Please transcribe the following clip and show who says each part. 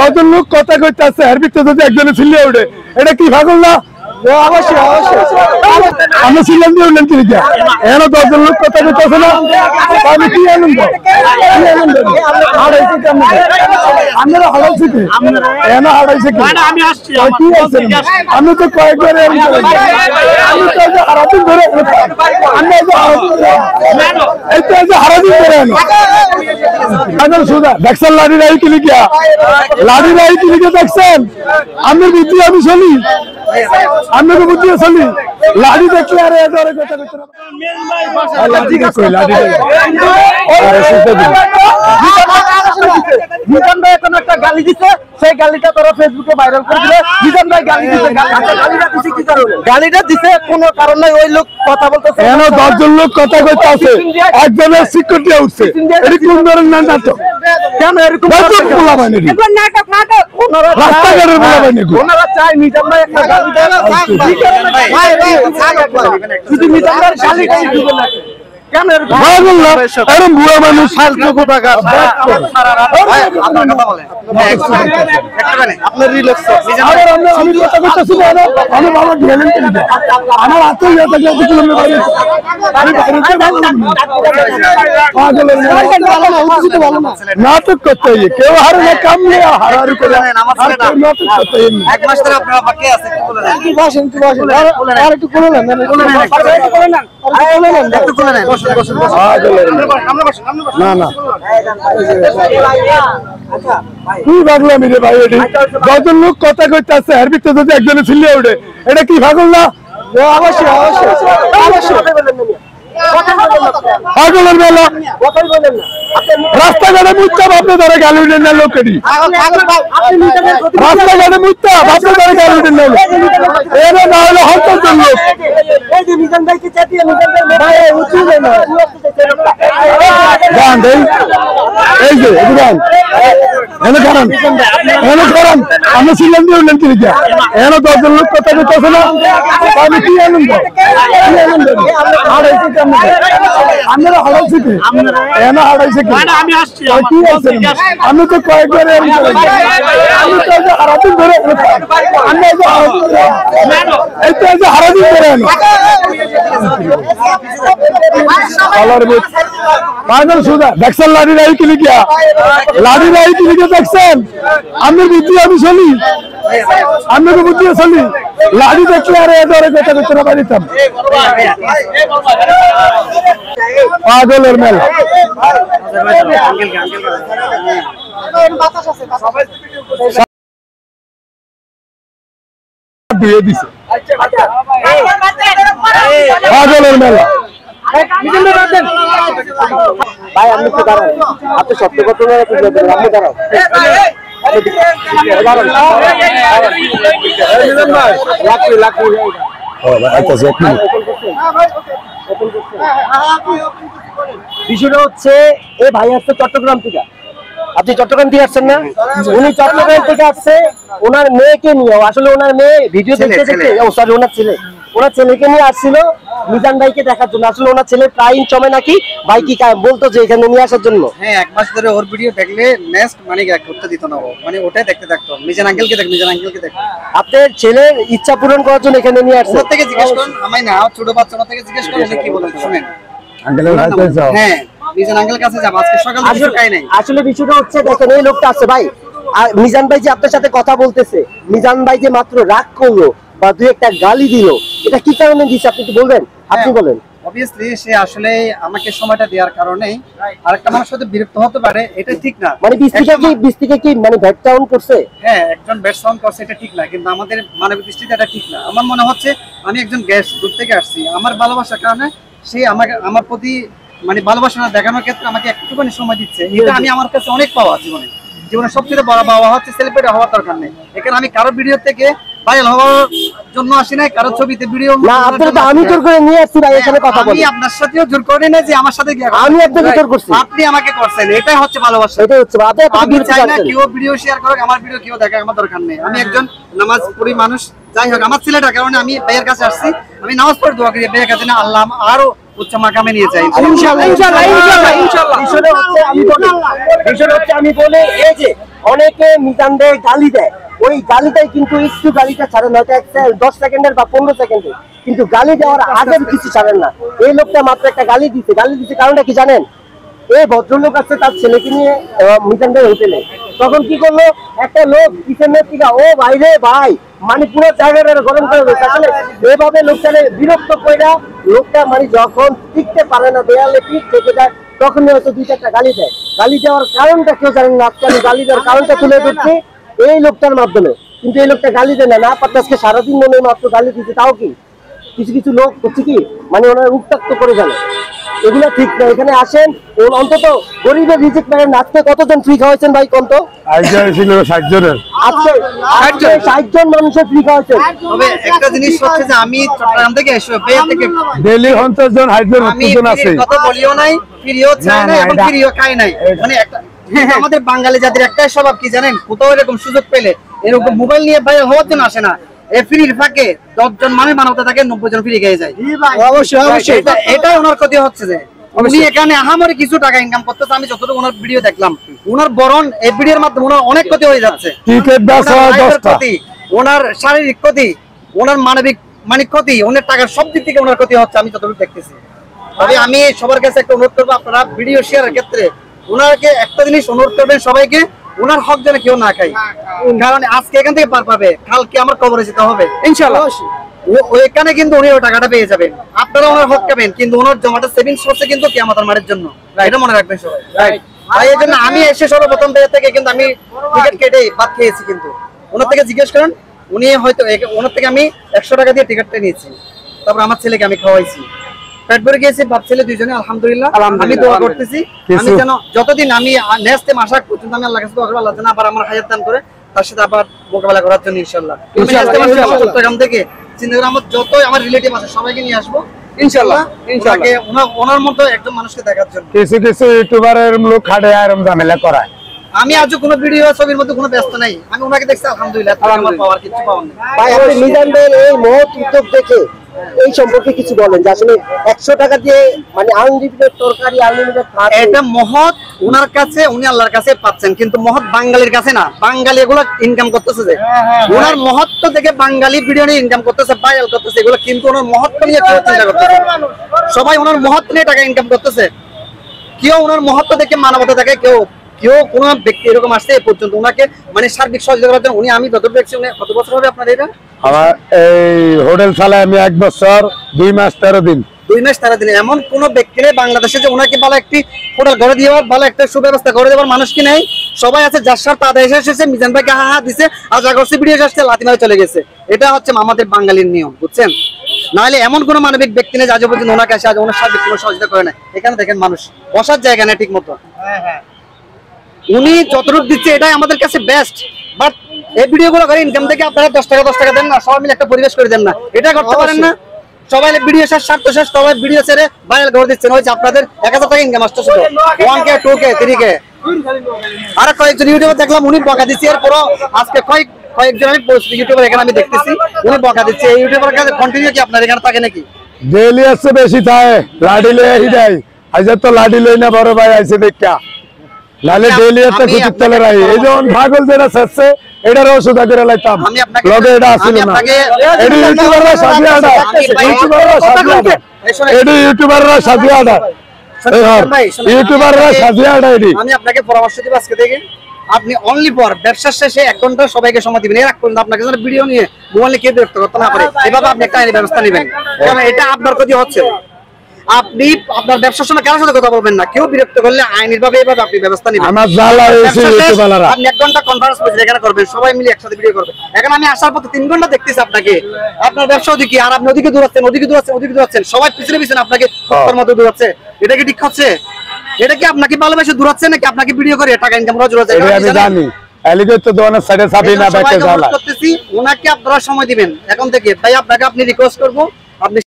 Speaker 1: কজন লোক কথা কইতে আছে এর ভিতরে যদি একজনে চিল্লিয়ে ওঠে এটা কি পাগল না? অবশ্যই আমরা ছিলাম দিয়ে উঠলেন তিনি এখানে 10 জন লোক কথা কইতেছে না আমি কি আনন্দ আমরা হারাইছি কি এখানে হারাইছি কি আমি তো কয়েকবার আমি তো হারাদিন ধরে আমি এই তো হারাদিন ধরে পাগল সুদা দেখছেন লাড়ি রাই কি লিখিয়া লাড়ি রাই কি লিখে দেখছেন আমি বুদ্ধি আমি চলি আমি তো বুদ্ধি চলি লাড়ি দেখলে আরে এবারে কথা কইতে না লাড়ি কই লাড়ি আরে সুদা মিজান ভাই এখন একটা গালি দিছে সেই গালিটা তোরা ফেসবুকে ভাইরাল করে দিলে মিজান ভাই গালি দিছে গালিটা দিছে কি কারণে গালিটা দিছে কোনো কারণ নাই ওই লোক কথা বলতেছে এনো 10 জন লোক কথা কইতে আছে একজনের সিকিউরিটি উঠছে এটি কোন ধরনের নাটক কেন এরকম বলা মানে এগুলো নাটক ওনারা রাস্তাঘাটের বলা মানে ওনারা চাই মিজান ভাই একটা গালি দেয় ভাই শুধু মিজান ভাই গালিটাই দিবে না কেন এরকম বুড়া মানুষ ফালতু কোথাকার আপনার রিল্যাক্স আমি কথা করতেছি না আমি বাবা গেলেন আমার হাতে নাটক করতে কেউ হারে না কাম নিয়ে হারাহারি করে নাটক করতে এক মাস ধরে আপনারা বাকি আছে কি বসেন আর একটু করে নেন একটু করে নেন না না কি পাগলামি রে ভাই এটি 10 জন লোক কথা কইতে আছে এর ভিতরে যদি একজনে চিল্লিয়ে ওঠে এটা কি পাগল না? অবশ্যই পাগলের বেলা রাস্তাঘাটে মুচ্ছা বাপরে ধরে গালি উঠেন না লোকেরই রাস্তাঘাটে মুচ্ছা বাপরে ধরে গালি উঠেন না এরা না হলে হত্যা করল গান দেই এই যে গান এনে কারণ আমরা ছিলাম দিয়ে উঠলেন তিনি এখানে 10 জন লোক কথা কইতেছে না আমি কি আনন্দ আমরা হারাইছি কি এখানে হারাইছি কি আমি তো কয়েকবার আমি তো হারাদিন ধরে আমি এই তো হারাদিন ধরে পাগল সুদা দেখছেন লাড়ি রাই কি লিখিয়া লাড়ি রাই কি লিখে দেখছেন আমি বুদ্ধি আমি চলি আমি তো বুদ্ধি চলি লাড়ি দেখলে আরে এবারে কথা কইতে না পারিতাম পাগলের মেলা দিয়ে দিছে পাগলের মেলা ভাই আপনি তো দাঁড়ান আপনি সত্য কথা আপনি দাঁড়ান বিষয়টা হচ্ছে এ ভাই আসছে চট্টগ্রাম থেকে আপনি চট্টগ্রাম থেকে আসছেন না উনি চট্টগ্রাম থেকে আসছে ওনার মেয়েকে নিয়ে আসলে ওনার মেয়ে ভিডিও দেখতে দেখতে সরি ওনার ছেলেকে নিয়ে আসছিল মিজান ভাইকে দেখার জন্য আসলে ওনার ছেলে প্রায় চমে নাকি ভাই কি বলতো যে এখানে নিয়ে আসার জন্য
Speaker 2: হ্যাঁ এক মাস ধরে ওর ভিডিও দেখলে নেক্সট মানে করতে দিত না মানে ওটাই দেখতে থাকতো মিজান আঙ্কেলকে দেখ
Speaker 1: আপনার ছেলের ইচ্ছা পূরণ করার জন্য এখানে নিয়ে আসছে
Speaker 2: ওর থেকে জিজ্ঞেস করুন আমায় না ছোট বাচ্চা থেকে জিজ্ঞেস করুন কি বলেন শুনেন আঙ্কেলের কাছে যাও হ্যাঁ মিজান আঙ্কেলের কাছে যাব আজকে সকালে কিছু খাই নাই
Speaker 1: আসলে বিষয়টা হচ্ছে দেখেন এই লোকটা আছে ভাই মিজান ভাই যে আপনার সাথে কথা বলতেছে মিজান ভাই যে মাত্র রাগ করলো বা দুই একটা গালি দিল এটা কি কারণে দিছে আপনি কি বলবেন আপনি বলেন
Speaker 2: obviously সে আসলে আমাকে সময়টা দেওয়ার কারণে আরেকটা মানুষের সাথে বিরক্ত হতে পারে এটা ঠিক না
Speaker 1: মানে বিস্তিকে কি মানে ব্যাক ডাউন করছে
Speaker 2: হ্যাঁ একজন ব্যাক ডাউন করছে এটা ঠিক না কিন্তু আমাদের মানবিক দৃষ্টিতে এটা ঠিক না আমার মনে হচ্ছে আমি একজন গেস্ট দূর থেকে আসছি আমার ভালোবাসার কারণে সে আমাকে আমার প্রতি মানে ভালোবাসা দেখানোর ক্ষেত্রে আমাকে একটুখানি সময় দিচ্ছে এটা আমি আমার কাছে অনেক পাওয়া জীবনে সবচেয়ে বড় পাওয়া হচ্ছে সেলিব্রিটি হওয়ার দরকার নেই এখানে আমি কারো ভিডিও থেকে ভাইরাল হওয়ার জন্য আসি নাই কারো ছবিতে ভিডিও
Speaker 1: না আপনারা তো আমি জোর করে নিয়ে আসছি ভাই এখানে কথা বলি
Speaker 2: আমি আপনার সাথেও জোর করে না যে আমার সাথে
Speaker 1: আমি আপনাকে জোর করছি
Speaker 2: আপনি আমাকে করছেন এটাই হচ্ছে ভালোবাসা
Speaker 1: এটাই হচ্ছে
Speaker 2: আমি চাই না কেউ ভিডিও শেয়ার করুক আমার ভিডিও কেউ দেখে আমার দরকার নেই আমি একজন নামাজ পড়ি মানুষ যাই হোক আমার ছেলেটার কারণে আমি ভাইয়ের কাছে আসছি আমি নামাজ পড়ে দোয়া করি ভাইয়ের কাছে না আল্লাহ আরো উচ্চ মাকামে নিয়ে যাই
Speaker 1: ইনশাআল্লাহ বিষয়টা হচ্ছে আমি বলে এই যে অনেকে মিজান দেয় গালি দেয়, ওই গালিটাই কিন্তু একটু গালিটা ছাড়ে না, 10 সেকেন্ডের বা 15 সেকেন্ডের, কিন্তু গালি দেওয়ার আগে কিছু ছাড়েন না। এই লোকটা মাত্র একটা গালি দিচ্ছে কারণটা কি জানেন? এই ভদ্রলোক আছে তার ছেলেকে নিয়ে মিজান দেয় হোটেলে, তখন কি করলো একটা লোক পিছনের থেকে ও বাইরে ভাই মানে পুরো জায়গাটা গরম করে দিচ্ছে। আসলে এভাবে লোকটাকে বিরক্ত কইরা লোকটা মানে যখন টিকতে পারে না, দেয়ালে পিঠ থেকে যায়, তখন হয়তো 2-4টা গালি দেয়। গালি দেওয়ার কারণটা কেউ জানেন না, আজকে আমি গালি দেওয়ার কারণটা তুলে ধরছি এই লোকটার মাধ্যমে। কিন্তু এই লোকটা গালি দেয় না পারতে আজকে সারাদিন মনে মাত্র গালি দিচ্ছে, তাও কি কিছু কিছু লোক হচ্ছে কি মানে ওনারা উত্তক্ত করে গেল, এগুলো ঠিক না। এখানে আসেন অন্তত গরিবের রিজিক পাবেন। আজকে কতজন ফ্রি খাওয়াইছেন ভাই কোন তো? আজকে 60 জনের, আজকে 60 জন মানুষের ফ্রি খাওয়াইছেন।
Speaker 2: তবে একটা জিনিস হচ্ছে যে আমি চট্টগ্রাম থেকে এসে বেয়া থেকে
Speaker 1: ডেইলি 50 জন 60 জন আছে,
Speaker 2: কত বলিও নাই, ফ্রিও চাই না এবং ফ্রিও খাই নাই। মানে একটা আমাদের বাঙালি জাতির একটাই স্বভাব কি জানেন, কোথাও এরকম সুযোগ পেলে এরকম মোবাইল নিয়ে বাইরে হওয়ার জন্য আসে না, এই ফ্রির ফাঁকে 10 জন মানুষ মানবতা থাকে, 90 জন ফ্রি খেয়ে যায়। অবশ্যই এটাই ওনার ক্ষতি হচ্ছে যে উনি এখানে আহামরি কিছু টাকা ইনকাম করতেছে। আমি যতটুকু ওনার ভিডিও দেখলাম, ওনার বরণ এই ভিডিওর মাধ্যমে ওনার অনেক ক্ষতি হয়ে যাচ্ছে, ওনার শারীরিক ক্ষতি, ওনার মানবিক ক্ষতি, ওনার টাকার সব দিক থেকে ওনার ক্ষতি হচ্ছে আমি যতটুকু দেখতেছি। তবে আমি সবার কাছে একটা অনুরোধ করবো, আপনারা ভিডিও শেয়ারের ক্ষেত্রে ওনাকে একটা জিনিস অনুরোধ করবেন সবাইকে, ওনার হক যেন কেউ না খায়। কারণ আজকে এখান থেকে পার পাবে, কালকে আমার কবরে যেতে হবে ইনশাআল্লাহ। ওইখানে কিন্তু উনি ওই টাকাটা পেয়ে যাবেন, আপনারা ওনার হক পাবেন, কিন্তু ওনার জমাটা সেভিংস করছে কিন্তু কিয়ামতের মাঠের জন্য, এটা মনে রাখবেন সবাই। তাই এই জন্য আমি এসে সর্বপ্রথম থেকে কিন্তু আমি টিকিট কেটে ভাত খেয়েছি, কিন্তু ওনার থেকে জিজ্ঞেস করেন, উনি হয়তো ওনার থেকে আমি 100 টাকা দিয়ে টিকিটটা নিয়েছি, তারপর আমার ছেলেকে আমি খাওয়াইছি, পেট ভরে গিয়েছি, বাপ ছেলে দুইজনে আলহামদুলিল্লাহ। আমি দোয়া করতেছি আমি যেন যতদিন আমি নেক্সট মাস পর্যন্ত আমি আল্লাহর কাছে দোয়া করব, আল্লাহ যেন আবার আমার হায়াত দান করে তার সাথে আবার মোকাবেলা করার জন্য ইনশাআল্লাহ। চট্টগ্রাম থেকে চিন্তাগ্রাম যত আমার রিলেটিভ আছে সবাইকে নিয়ে আসবো ইনশাআল্লাহ, ওনার মতো একজন মানুষকে দেখার জন্য। কিছু কিছু ইউটিউবারের লোক খাটে আরম ঝামেলা করায়, আমি আজও কোনো ভিডিও ছবির মধ্যে কোনো ব্যস্ত নাই, আমি ওনাকে দেখছি আলহামদুলিল্লাহ, আমার পাওয়ার কিছু পাওয়ার নেই।
Speaker 1: ভাই আপনি মিজান ভাইয়ের এই মহৎ উদ্যোগ দেখে এই সম্পর্কে কিছু বলেন যে আসলে 100 টাকা দিয়ে মানে আনলিমিটেড তরকারি, আনলিমিটেড ভাত,
Speaker 2: এটা মহৎ ওনার কাছে, উনি আল্লাহর কাছে পাচ্ছেন, কিন্তু মহৎ বাঙালির কাছে না। বাঙালি এগুলো ইনকাম করতেছে যে ওনার মহত্ব থেকে বাঙালি ভিডিও নিয়ে ইনকাম করতেছে, ভাইরাল করতেছে, এগুলো কিন্তু ওনার মহত্ব নিয়ে কেউ চিন্তা করতেছে। সবাই ওনার মহত্ব নিয়ে টাকা ইনকাম করতেছে, কেউ ওনার মহত্ব দেখে মানবতা দেখে কেউ কোন ব্যক্তি এরকম আসছে এ পর্যন্ত ওনাকে মানে সার্বিক সহযোগিতা করার জন্য। উনি আমি যতটুকু দেখছি, উনি কত বছর হবে আপনার এটা?
Speaker 3: আমার এই হোটেল চালায় আমি 1 বছর 2 মাস 13 দিন।
Speaker 2: 2 মাস 13 দিন। এমন কোন ব্যক্তি নেই বাংলাদেশে যে ওনাকে ভালো একটি হোটেল করে দেওয়ার, ভালো একটা সুব্যবস্থা করে দেওয়ার মানুষ কি নেই? সবাই আছে যার সাথে তাদের এসেছে, মিজান ভাইকে হা দিছে, আজ আগস্ট ভিডিও আসছে, লাথি মারে চলে গেছে। এটা হচ্ছে আমাদের বাঙালির নিয়ম, বুঝছেন? নাহলে এমন কোন মানবিক ব্যক্তি নেই আজ পর্যন্ত ওনাকে আসে, আজ ওনার সাথে কোনো সহযোগিতা করে না। এখানে দেখেন মানুষ বসার জায়গা নেই ঠিক মতো, উনি যতটুকু দিচ্ছে এটাই আমাদের কাছে বেস্ট। বাট এই ভিডিও গুলো করে ইনকাম থেকে আপনারা 10 টাকা দেন না, সবাই মিলে একটা পরিবেশ করে দেন না, এটা করতে পারেন না? সবাই ভিডিও শেষ, স্বার্থ শেষ, সবাই ভিডিও ছেড়ে ভাইরাল করে দিচ্ছেন, ওই যে আপনাদের 1000 টাকা ইনকাম আসছে শুধু 1K 2K 3K। আর কয়েকজন ইউটিউবার দেখলাম উনি বকা দিচ্ছে, এরপরও আজকে কয়েকজন আমি ইউটিউবার এখানে আমি দেখতেছি উনি বকা দিচ্ছে। এই ইউটিউবার কাছে কন্টিনিউ কি আপনার এখানে থাকে নাকি?
Speaker 3: ডেইলি আসছে বেশি থাকে, লাডি লই আহি যায়, আজ তো লাডি লই না, বড় ভাই আইছে দেখা নালে ডেইলি একটা কুচিত তেলে রাই, এই যেমন ভাগল যেটা শেষে এটার ওষুধ করে লাইতাম লগে এটা আসিল না। এডি ইউটিউবাররা সাজিয়াডা, ইউটিউবাররা সাজিয়াডা, এডি ইউটিউবাররা সাজিয়াডা, ইউটিউবাররা সাজিয়াডা। এডি
Speaker 2: আমি আপনাকে পরামর্শ দেব আজকে থেকে, আপনি অনলি ফর ব্যবসার শেষে 1 ঘন্টা সবাইকে সময় দিবেন। এর আগ পর্যন্ত আপনাকে যেন ভিডিও নিয়ে মোবাইলে কে বিরক্ত করতে না পারে, এভাবে আপনি একটা আইনি ব্যবস্থা নেবেন, কারণ এটা আপনার ক্ষতি হচ্ছে। আপনি আপনার ব্যবসার সময় কারোর সাথে কথা বলবেন না, কেউ বিরক্ত করলে আইনের ভাবে এভাবে আপনি ব্যবস্থা নেবেন।
Speaker 3: আমার জ্বালা হইছে ইউটিউবাররা,
Speaker 2: আপনি 1 ঘন্টা কনফারেন্স এখানে করবেন, সবাই মিলে একসাথে ভিডিও করবেন। এখন আমি আসার পথে 3 ঘন্টা দেখতেছি আপনাকে, আপনার ব্যবসা ওদিকে, আর আপনি ওদিকে দূরাচ্ছেন, সবাই পিছনে আপনাকে কুত্তার মতো দূরাচ্ছে। এটা কি ঠিক হচ্ছে? এটা কি আপনাকে ভালোবেসে দূরাচ্ছে নাকি আপনাকে ভিডিও করে টাকা ইনকাম রোজ
Speaker 3: আমি জানি এলিগেট তো দোকানের সাইডে চাবি না ব্যাকে জ্বালা।
Speaker 2: ওনাকে আপনারা সময় দিবেন এখন থেকে। তাই আপনাকে রিকোয়েস্ট করবো, আপনি